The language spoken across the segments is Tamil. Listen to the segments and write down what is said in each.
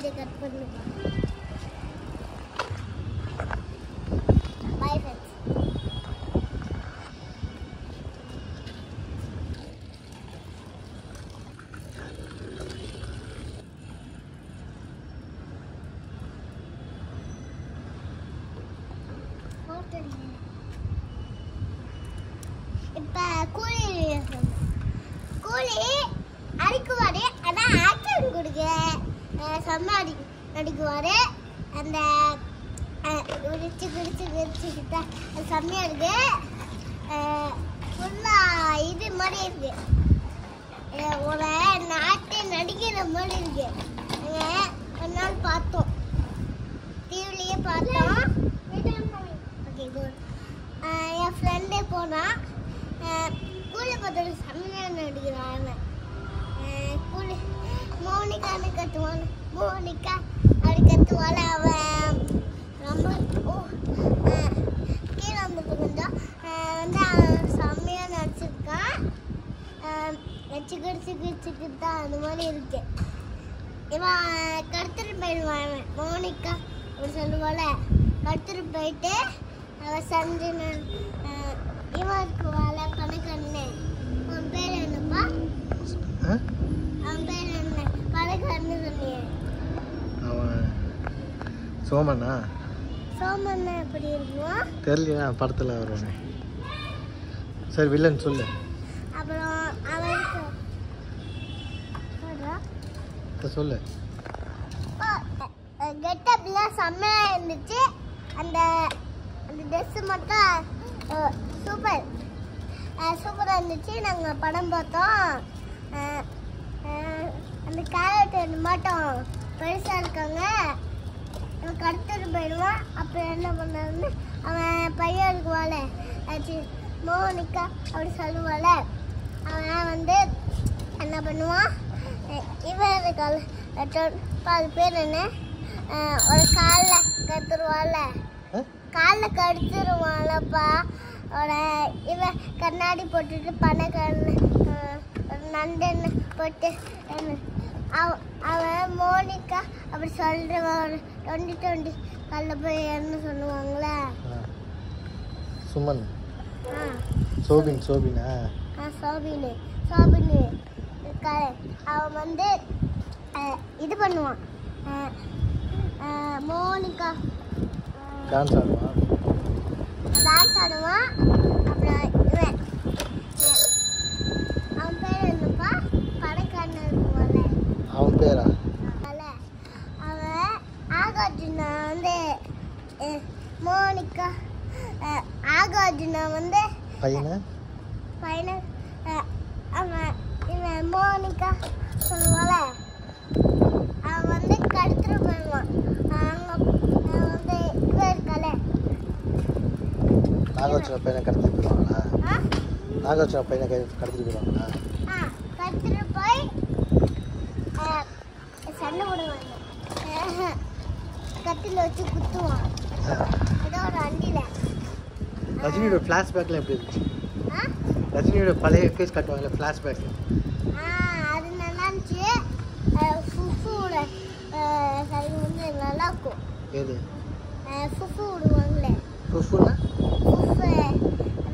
வீடியோ கட் பண்ணுங்க. Bye friends. இப்ப கூலி அடிக்குவாரு. அதான் ஆக்ஷன் கொடுக்க செம்ம அடிக்குவாரு. அந்த விரிச்சுக்கிட்டா அது செம்மையா இருக்கு. ஃபுல்லா இது மாதிரி இருக்கு. ஒரு நாட்டை நடிக்கிற மாதிரி இருக்கு. ஒரு நாள் பார்த்தோம், டிவிலேயே பார்த்தோம். Okay good. என் ஃப்ரெண்டே போனான். கூலி பார்த்து செம்மையாக நடிக்கிறான். கூலி மோனிகான்னு கத்துவான். மோனிகா அப்படி கத்துவாள். அவன் ரொம்ப கீழே வந்து கொஞ்சம் வந்து அவன் செம்மையாக நடிச்சிருக்கான். வச்சுக்கிட்டு தான் அந்த மாதிரி இருக்கு. இவன் கடத்திட்டு போயிடுவான். அவன் மோனிகா அப்படி சொல்லுவாள். கடத்திட்டு போயிட்டு அவன் சஞ்சன இவன் இருக்குவாள் கணக்கண்ணு. அவன் பேர் என்னப்பா? அவன் பேர் என்ன? கணக்கண்ணு சொன்னியே. சோமண்ணா. சோமண்ணா எப்படி இருக்குவான் தெரியலையா? படத்தில் வருவானே. சரி வில்லன் சொல்லு. அப்புறம் அவனுக்கு சொல்லு. கெட்டப்லாம் செம்மையாக இருந்துச்சு. அந்த ட்ரெஸ்ஸு மட்டும் சூப்பராக இருந்துச்சு. நாங்கள் படம் பார்த்தோம். அந்த கேரக்டர் மட்டும் பெருசாக இருக்காங்க. அவன் கடத்திட்டு போயிடுவான். அப்புறம் என்ன பண்ணாருன்னு அவன் பையன் இருக்குவாள் ஆச்சு மோனிகா அப்படி சொல்லுவாள். அவன் வந்து என்ன பண்ணுவான், இவன் இருக்காள் அது பேர் என்ன, ஒரு காலில் கத்துருவாள். காலில் கடிச்சிருவான்லப்பா. இவன் கண்ணாடி போட்டுட்டு பணக்கண்ணு நண்டன்னு போட்டு அவன் மோனிகா அப்படி சொல்றவன் 2020 காலில் போய் என்ன சொல்லுவாங்களே சுமன். சோபினா சோபினு இருக்காரு. அவன் வந்து இது பண்ணுவான். மோனிகா டான்ஸ் ஆடுவான். அப்புறம் இவன் அவன் பேர் என்னப்பா? பணக்காரன் இருக்குவான்ல. அவன் பேரா? அவன் ஆகார்ஜுனா வந்து மோனிகா ஆகார்ஜுனா வந்து பையனை அவன் இவன் மோனிகா சொல்லுவாள். அவன் வந்து கடத்திட்டு போயிடுவான். அங்கே வந்து இவன் இருக்காளே நாகார்ஜுன பையனை கடத்திட்டு போயிடுவாங்களா? நாகார்ஜுன பையனை கடத்திட்டு போயிடுவாங்களா? கடத்திட்டு போய் சண்டை போடுவாங்க. கத்தில வச்சு குத்துவான். ஏதோ ஒரு அண்டியில். ரஜினியோட ஃப்ளாஷ்பேக்லாம் எப்படி இருந்துச்சு? ரஜினியோட பழைய ஃபேஸ் காட்டுவாங்கல்ல ஃப்ளாஷ்பேக். அது நல்லா இருந்துச்சு. ஃபுஃபுவோட சரி வந்து நல்லா இருக்கும். ஏது ஃபுஃபு விடுவாங்களே. ஃபுஃபுனா? ஃபுஃபு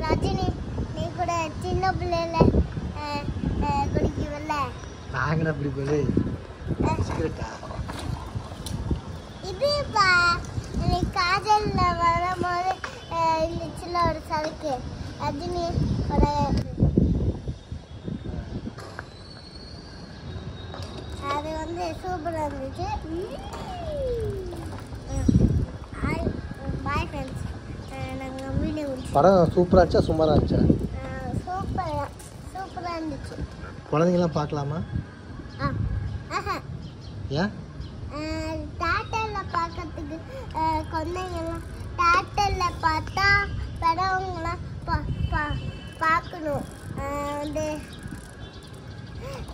ரஜினி நீ கூட சின்ன பிள்ளைல குடிக்கவில்ல. நாங்கள் அப்படி போய் சிகரெட்டா? இதுப்பா நீ காஜலில் வரும்போது இருந்துச்சுல ஒரு சரக்கு ரஜினியோட. அது வந்து சூப்பராக இருந்துச்சு. Bye friends. நாங்கள் வீடியோ படம் சூப்பராக இருந்துச்சா சுமாராக இருந்துச்சா? சூப்பராக இருந்துச்சு. குழந்தைங்களாம் பார்க்கலாமா? ஏன்? தேட்டரில் பார்க்கறதுக்கு குழந்தைங்களாம் தேட்டரில் பார்த்தா பெரியவங்களாம் பார்க்கணும். வந்து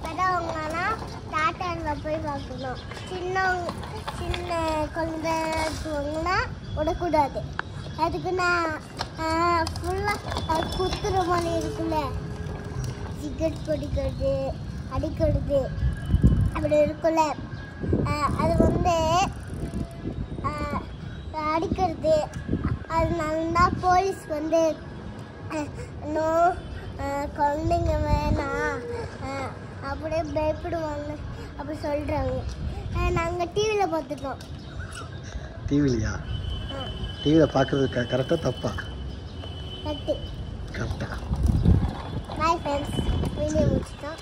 பெரியவங்கலாம் தேட்டரில் போய் பார்க்கணும். சின்ன குழந்தைங்களாம் விடக்கூடாது. அதுக்கு நான் ஃபுல்லாக குத்துற மாதிரி இருக்குல்ல, சிகரெட் பிடிக்கிறது அடிக்கிறது அப்படி இருக்குல்ல, அது வந்து அடிக்கிறது அதனால தான் போலீஸ் வந்து இன்னும் குழந்தைங்க வேணாம் அப்படியே பயப்படுவாங்க அப்படி சொல்கிறாங்க. நாங்கள் டிவியில் பார்த்துட்டோம். டிவிலையா? டிவியில் பார்க்குறது கரெக்டாக தப்பா? கரெக்டு. கரெக்டா. பாய் ஃப்ரெண்ட்ஸ், வீடியோ முடிச்சிட்டோம்.